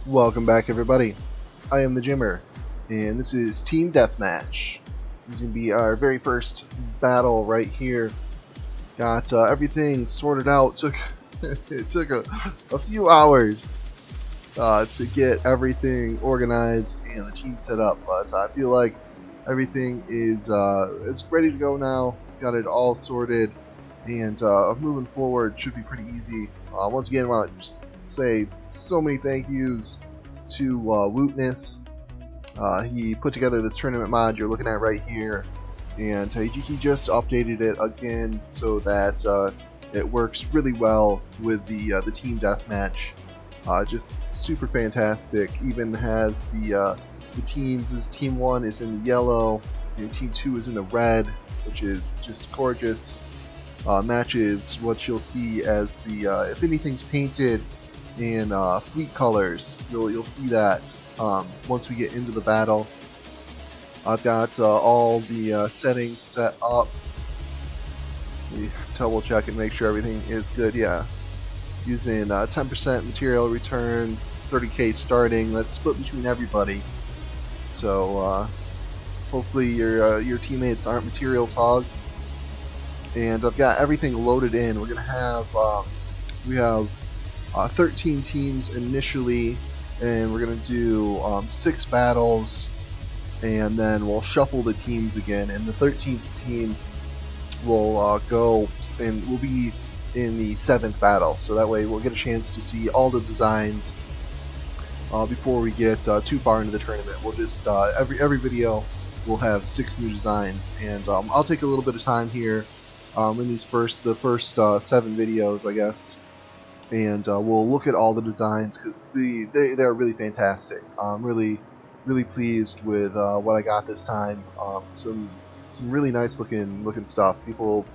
Welcome back, everybody. I am the Jimmer, and this is Team Deathmatch. This is going to be our very first battle right here. Got everything sorted out. It took a few hours to get everything organized and the team set up, but I feel like everything is ready to go now. Got it all sorted, and moving forward should be pretty easy. Once again, I want to just say so many thank yous to Wootness. He put together this tournament mod you're looking at right here, and he just updated it again so that it works really well with the team deathmatch. Just super fantastic. Even has the teams. As Team 1 is in the yellow, and Team 2 is in the red, which is just gorgeous. Matches what you'll see as the if anything's painted in fleet colors, you'll see that once we get into the battle. I've got all the settings set up. Let me double check and make sure everything is good. Yeah, using 10% material return, 30k starting. That's split between everybody. So hopefully your teammates aren't materials hogs. And I've got everything loaded in. We're gonna have we have 13 teams initially, and we're gonna do 6 battles, and then we'll shuffle the teams again. And the 13th team will go and will be in the 7th battle. So that way we'll get a chance to see all the designs before we get too far into the tournament. We'll just every video will have 6 new designs, and I'll take a little bit of time here. In the first 7 videos, I guess, and we'll look at all the designs because they're really fantastic. I'm really pleased with what I got this time. Some really nice looking stuff. People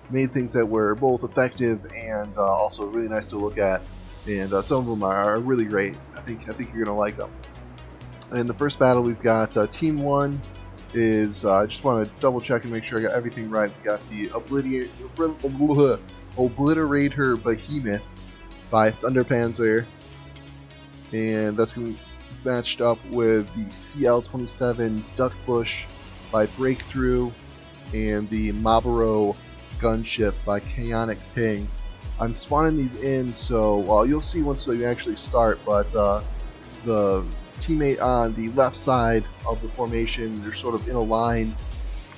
made things that were both effective and also really nice to look at, and some of them are really great. I think you're gonna like them. In the first battle, we've got Team 1. I just want to double check and make sure I got everything right. We got the Obliterator Behemoth by ThunderPanzer, and that's going to be matched up with the CL27 Duckabush by Breakthrough, and the Maboro Gunship by Kaonic Ping. I'm spawning these in, so you'll see once we actually start, but the teammate on the left side of the formation, they're sort of in a line,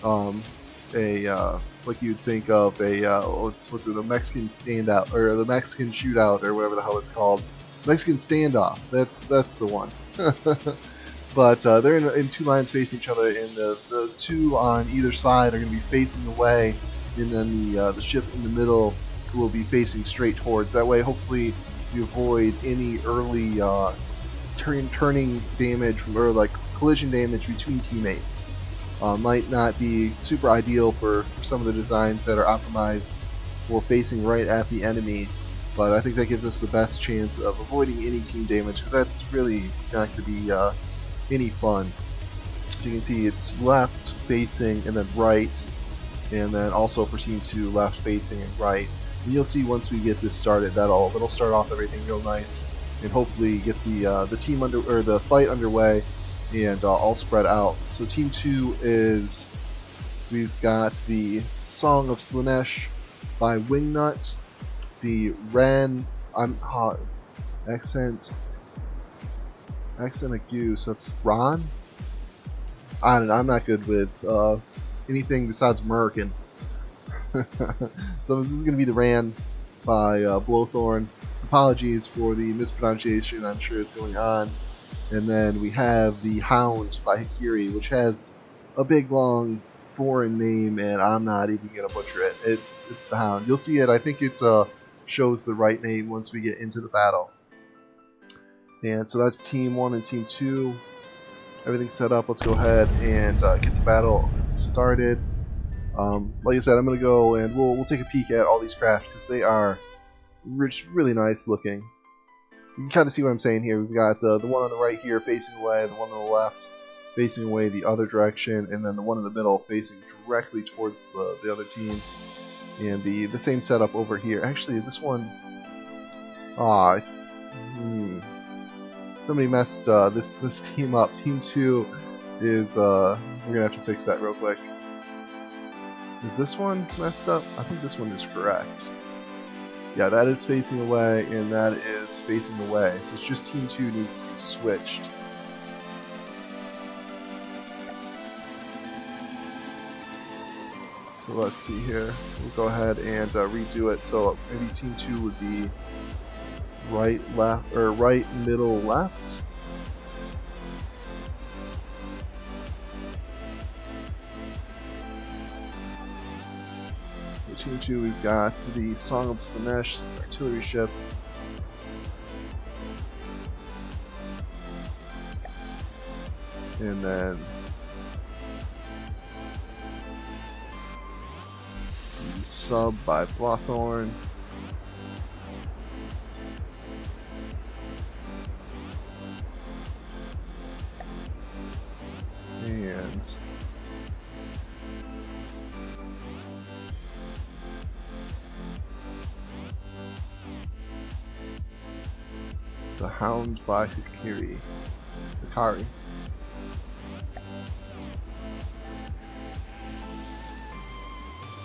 like you'd think of what's it, the Mexican standout, or the Mexican shootout, or whatever the hell it's called, Mexican standoff. That's the one. But they're in 2 lines facing each other, and the 2 on either side are going to be facing away, and then the ship in the middle will be facing straight towards. That way, hopefully, you avoid any early turning damage or like collision damage between teammates. Might not be super ideal for some of the designs that are optimized for facing right at the enemy, but I think that gives us the best chance of avoiding any team damage, because that's really not going to be any fun. As you can see, it's left facing and then right, and then also for Team 2, left facing and right. And you'll see once we get this started, that'll start off everything real nice, and hopefully get the team the fight underway and all spread out. So Team 2 is, we've got the Song of Slaanesh by Wingnut, the accent ague, so it's Ron. I'm not good with anything besides American. So this is going to be the Ran by Blothorn. Apologies for the mispronunciation, I'm sure is going on. And then we have the Hund by Hikari, which has a big long foreign name, and I'm not even gonna butcher it. It's the Hound. You'll see it. I think it shows the right name once we get into the battle. And so that's Team 1 and Team 2. Everything's set up. Let's go ahead and get the battle started. Like I said, I'm gonna go and we'll take a peek at all these crafts because they are really nice looking. You can kind of see what I'm saying here. We've got the one on the right here facing away, the one on the left facing away the other direction, and then the one in the middle facing directly towards the other team. And the same setup over here. Actually, is this one... somebody messed this team up. Team 2 is we're gonna have to fix that real quick. Is this one messed up? I think this one is correct. Yeah, that is facing away, and that is facing away. So it's just Team 2 needs to be switched. So let's see here. We'll go ahead and redo it. So maybe Team 2 would be right, left, or right, middle, left. So Team 2, we've got the Song of Slaanesh, artillery ship. And then the sub by Blothorn. And the Hund by Hikari.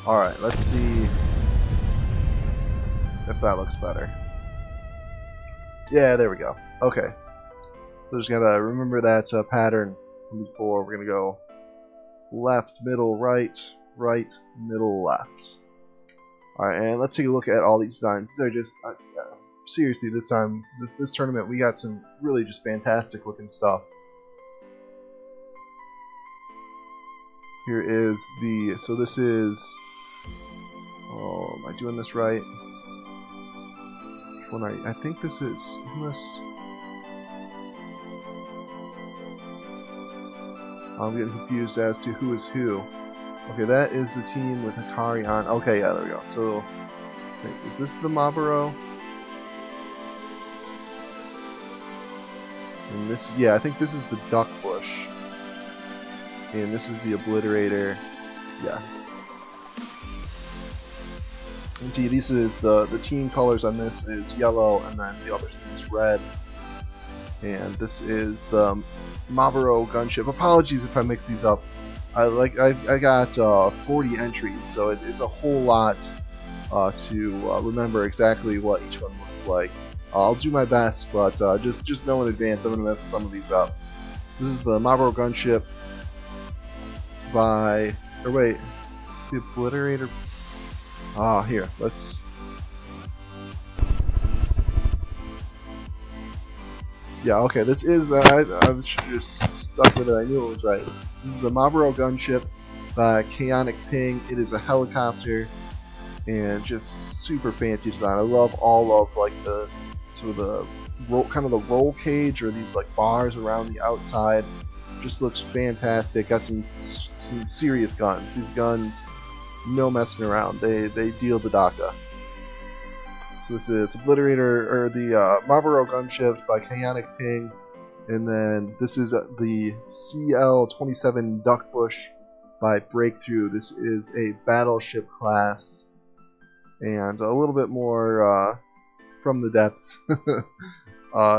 Alright, let's see if that looks better. Yeah, there we go. Okay. So just gotta remember that pattern from before. We're gonna go left, middle, right, right, middle, left. Alright, and let's take a look at all these designs. These are just, seriously, this time, this tournament, we got some really just fantastic looking stuff. Here is the, so this is, oh, am I doing this right? Which one I think this is, isn't this? I'm getting confused as to who is who. Okay, that is the team with Hikari on. Okay, yeah, there we go. So, is this the Maboro? And this, yeah, I think this is the Duckabush. And this is the Obliterator. Yeah. And see, this is the team colors on this is yellow, and then the other team is red. And this is the Maboro Gunship. Apologies if I mix these up. I got 40 entries, so it's a whole lot to remember exactly what each one looks like. I'll do my best, but just know in advance I'm gonna mess some of these up. This is the Maboro Gunship by, or wait, is this the Obliterator? Ah, here, let's. Yeah, okay, this is the, I should just stuck with it, I knew it was right. This is the Maboro Gunship by Kaonic Ping. It is a helicopter, and just super fancy design. I love all of like the sort of the kind of the roll cage or these like bars around the outside. Just looks fantastic. Got some serious guns. These guns, no messing around. They deal the Daka. So this is Obliterator, or the Maboro Gunship by Kaonic Ping, and then this is the CL-27 Duckabush by Breakthrough. This is a battleship class, and a little bit more from the depths.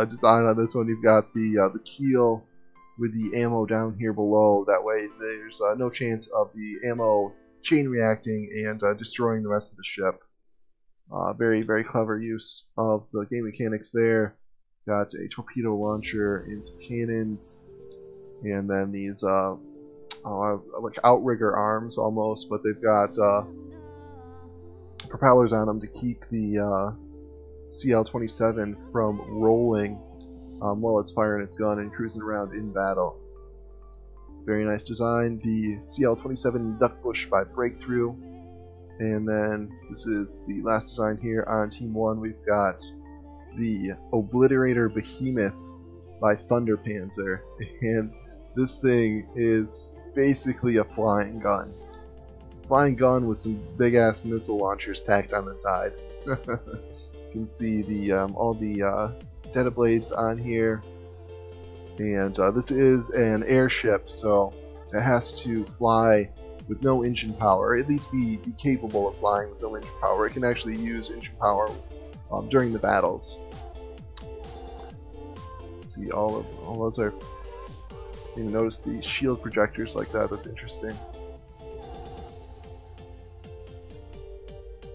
Design on this one, you've got the keel with the ammo down here below. That way there's no chance of the ammo chain reacting and destroying the rest of the ship. Very, very clever use of the game mechanics there. Got a torpedo launcher and some cannons, and then these like outrigger arms almost, but they've got propellers on them to keep the CL-27 from rolling while it's firing its gun and cruising around in battle. Very nice design. The CL-27 Duckabush by Breakthrough. And then this is the last design here on Team 1. We've got the Obliterator Behemoth by ThunderPanzer. And this thing is basically a flying gun. Flying gun with some big ass missile launchers tacked on the side. You can see the all the data blades on here. And this is an airship, so it has to fly with no engine power, or at least be capable of flying with no engine power. It can actually use engine power during the battles. See all those are. You notice the shield projectors like that. That's interesting.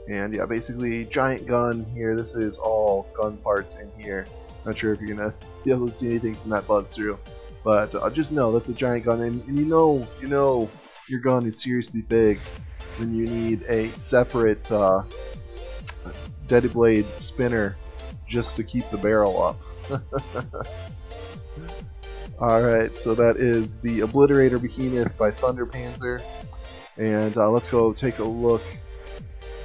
And yeah, basically giant gun here. This is all gun parts in here. Not sure if you're gonna be able to see anything from that buzz through, but just know that's a giant gun, and you know your gun is seriously big when you need a separate dead blade spinner just to keep the barrel up. Alright, so that is the Obliterator Behemoth by ThunderPanzer, and let's go take a look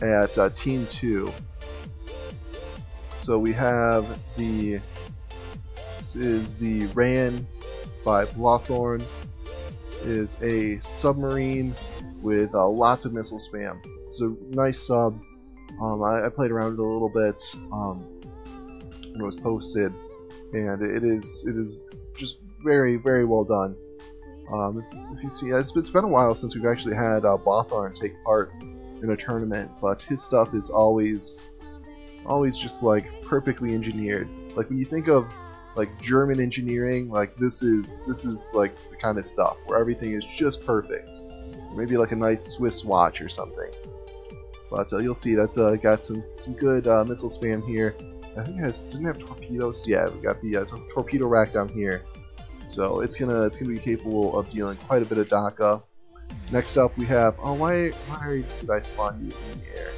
at Team 2. So we have this is the Ran by Blothorn. This is a submarine with lots of missile spam. It's a nice sub. I played around with it a little bit when it was posted, and it is just very, very well done. If you see, it's been a while since we've actually had Blothorn take part in a tournament, but his stuff is always just like perfectly engineered. Like when you think of like German engineering, like this is like the kind of stuff where everything is just perfect. Maybe like a nice Swiss watch or something. But you'll see that's got some good missile spam here. I think it didn't have torpedoes. Yeah, we got the torpedo rack down here, so it's gonna be capable of dealing quite a bit of Dakka. Next up we have, why did I spawn you in the air?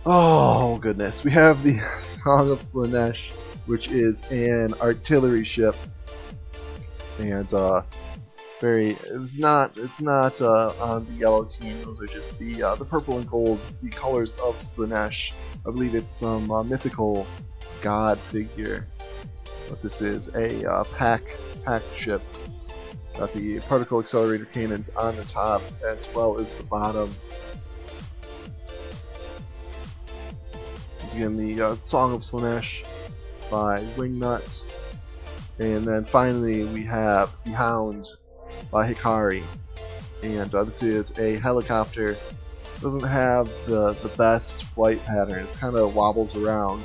Oh goodness, we have the Song of Slaanesh, which is an artillery ship, and it's not on the yellow team. Those are just the purple and gold, the colors of Slaanesh. I believe it's some mythical god figure, but this is a packed ship. Got the particle accelerator cannons on the top as well as the bottom. Once again, the Song of Slaanesh by Wingnut, and then finally we have the Hund by Hikari, and this is a helicopter. Doesn't have the best flight pattern. It kind of wobbles around,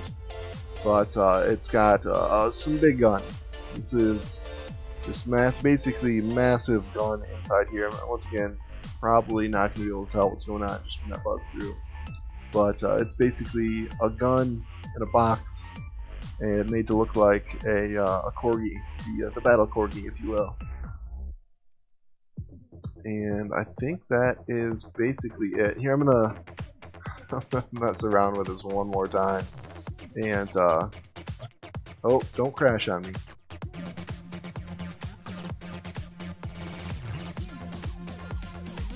but it's got some big guns. This is just basically massive gun inside here. Once again, probably not gonna be able to tell what's going on just from that buzz through, but it's basically a gun in a box and made to look like a corgi, the battle corgi, if you will. And I think that is basically it. Here I'm gonna mess around with this one more time, and oh, don't crash on me.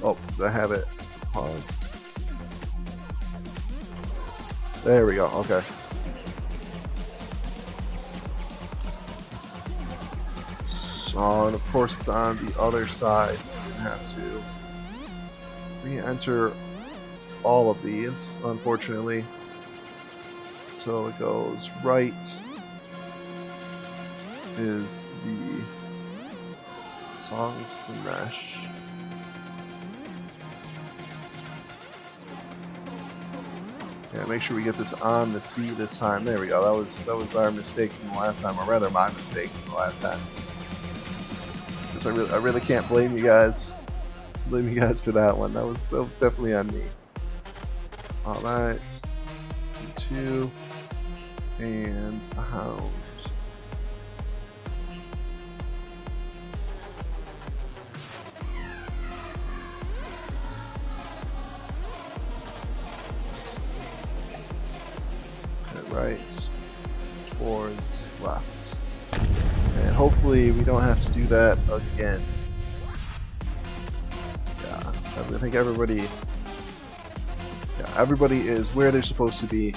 Oh, I have it paused. There we go. Okay. So, and of course it's on the other side, so we're gonna have to re-enter all of these, unfortunately. So it goes right is the Song of Slaanesh. Yeah, make sure we get this on the sea this time. There we go. That was our mistake from the last time, or rather my mistake from the last time. I really can't blame you guys. Blame you guys for that one. That was definitely on me. Alright. 2 and a Hound. Okay, right towards left. And hopefully we don't have to do that again. Yeah, I think everybody is where they're supposed to be.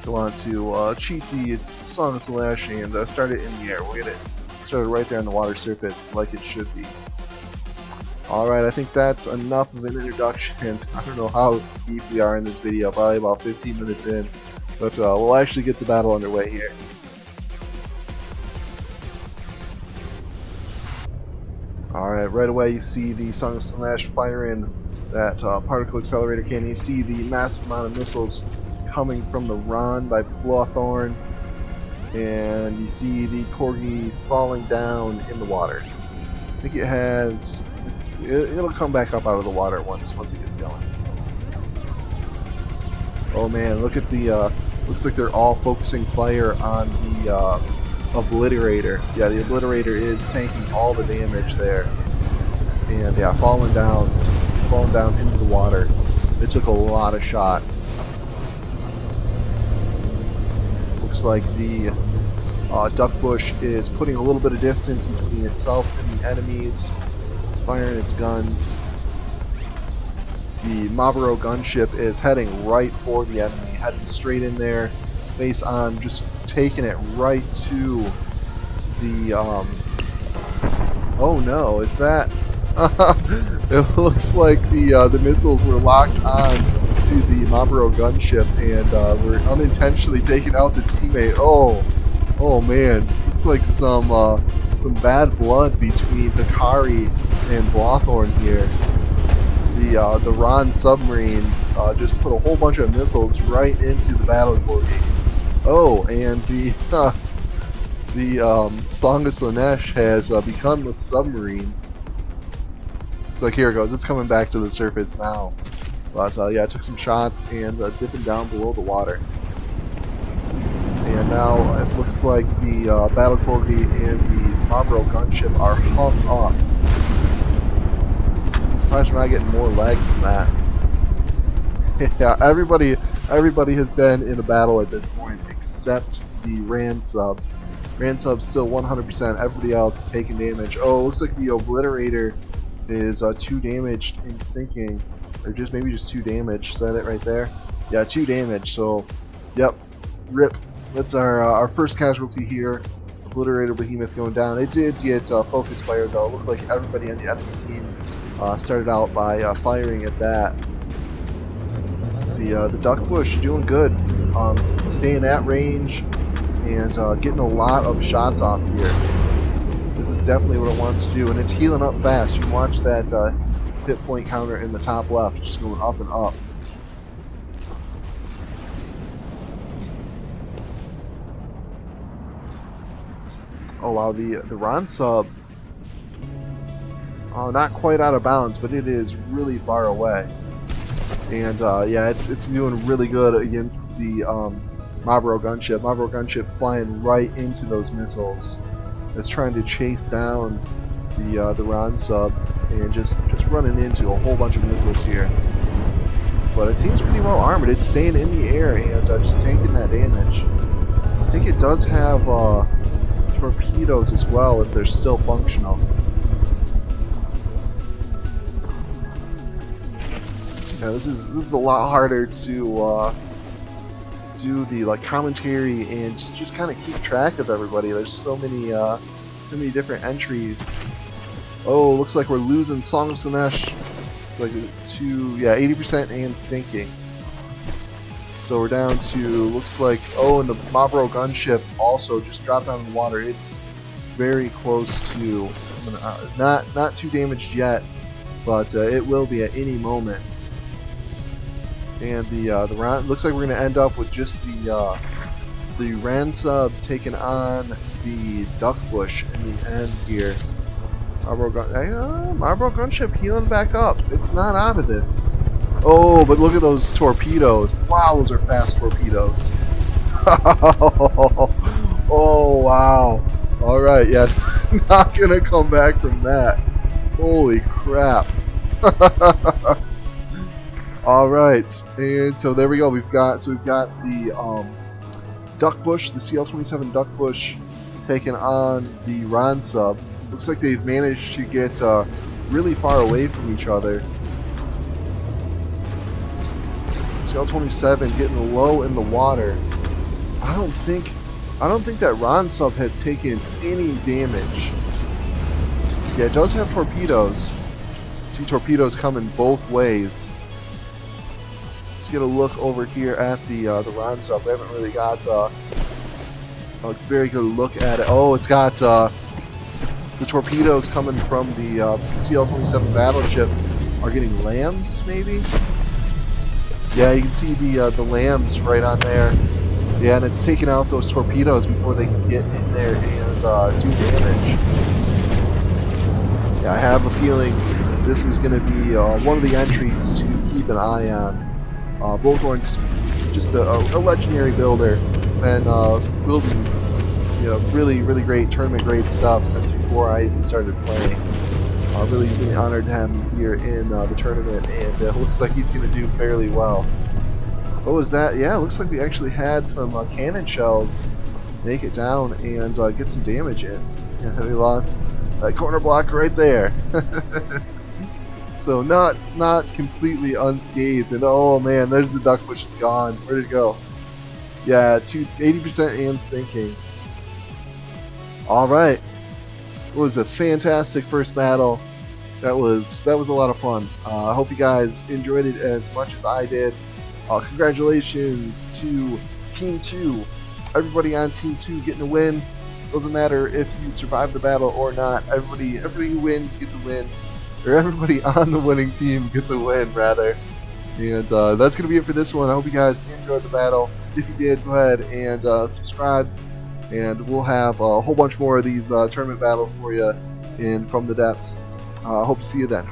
Go on to cheat the Song of Slaanesh and start it in the air. We'll get it started right there on the water surface like it should be. Alright, I think that's enough of an introduction. I don't know how deep we are in this video, probably about 15 minutes in, but we'll actually get the battle underway here. Alright, right away you see the Song of Slaanesh firing that particle accelerator cannon. You see the massive amount of missiles coming from the Ron by Blothorn. And you see the Corgi falling down in the water. I think it has... It'll come back up out of the water once it gets going. Oh man, look at the... looks like they're all focusing fire on the Obliterator. Yeah, the Obliterator is tanking all the damage there. And yeah, falling down into the water. It took a lot of shots. Looks like the Duckabush is putting a little bit of distance between itself and the enemies, firing its guns. The Maboro gunship is heading right for the enemy, heading straight in there, face on, just taking it right to the oh no, is that it looks like the missiles were locked on to the Maboro gunship and were unintentionally taking out the teammate. Oh man, it's like some bad blood between Hikari and Blothorn here. The Ron submarine just put a whole bunch of missiles right into the battle corgi. Oh, and the Song of Slaanesh has become the submarine. It's like, here it goes, it's coming back to the surface now. But yeah, it took some shots and dipping down below the water. And now it looks like the battle corgi and the Maboro gunship are hung up. I'm surprised we're not getting more lag than that. Yeah, everybody has been in a battle at this point except the Ran sub. Ran sub's still 100%. Everybody else taking damage. Oh, it looks like the Obliterator is 2 damaged in sinking, or maybe just 2 damage. Is that it right there? Yeah, 2 damage. So, yep, rip. That's our first casualty here. Obliterator Behemoth going down. It did get focus fire though. It looked like everybody on the enemy team started out by firing at that. The Duckabush doing good, staying at range and getting a lot of shots off here. This is definitely what it wants to do, and it's healing up fast. You can watch that hit point counter in the top left, just going up and up. Oh wow, the Ron sub, not quite out of bounds, but it is really far away. And yeah, it's doing really good against the Maboro gunship. Maboro gunship flying right into those missiles. It's trying to chase down the Ron sub and just running into a whole bunch of missiles here. But it seems pretty well armored. It's staying in the air and just tanking that damage. I think it does have torpedoes as well if they're still functional. Yeah, this is a lot harder to do the commentary and just kind of keep track of everybody. There's so many different entries. Oh, looks like we're losing Song of Slaanesh. It's like 80% and sinking. So we're down to, looks like, oh, and the Maboro gunship also just dropped down in the water. It's very close to, not too damaged yet, but it will be at any moment. And the Ran, looks like we're going to end up with just the Ran sub taking on the Duckabush in the end here. Maboro gunship healing back up. It's not out of this. Oh, but look at those torpedoes. Wow, those are fast torpedoes. Oh, wow. Alright, yeah, not gonna come back from that. Holy crap. Alright, and so there we go. We've got the Duckabush, the CL-27 Duckabush taking on the Ron sub. Looks like they've managed to get really far away from each other. CL-27 getting low in the water. I don't think that Ron sub has taken any damage. Yeah, it does have torpedoes. See torpedoes coming both ways. Let's get a look over here at the Ron sub. We haven't really got a very good look at it. Oh, it's got the torpedoes coming from the CL-27 battleship are getting lambs, maybe? Yeah, you can see the lambs right on there. Yeah, and it's taking out those torpedoes before they can get in there and do damage. Yeah, I have a feeling this is going to be one of the entries to keep an eye on. Blothorn's just a legendary builder, and building really great tournament grade stuff since before I even started playing. Really honored to have him here in the tournament, and it looks like he's going to do fairly well. What was that? Yeah, it looks like we actually had some cannon shells make it down and get some damage in. Yeah, we lost that corner block right there. So not completely unscathed. And oh man, there's the Duckabush. It's gone. Where did it go? Yeah, 80% and sinking. All right, it was a fantastic first battle. That was a lot of fun. I hope you guys enjoyed it as much as I did. Congratulations to Team 2. Everybody on Team 2 getting a win. Doesn't matter if you survive the battle or not. Everybody who wins gets a win. Or everybody on the winning team gets a win, rather. And that's going to be it for this one. I hope you guys enjoyed the battle. If you did, go ahead and subscribe. And we'll have a whole bunch more of these tournament battles for you in From the Depths. I hope to see you then.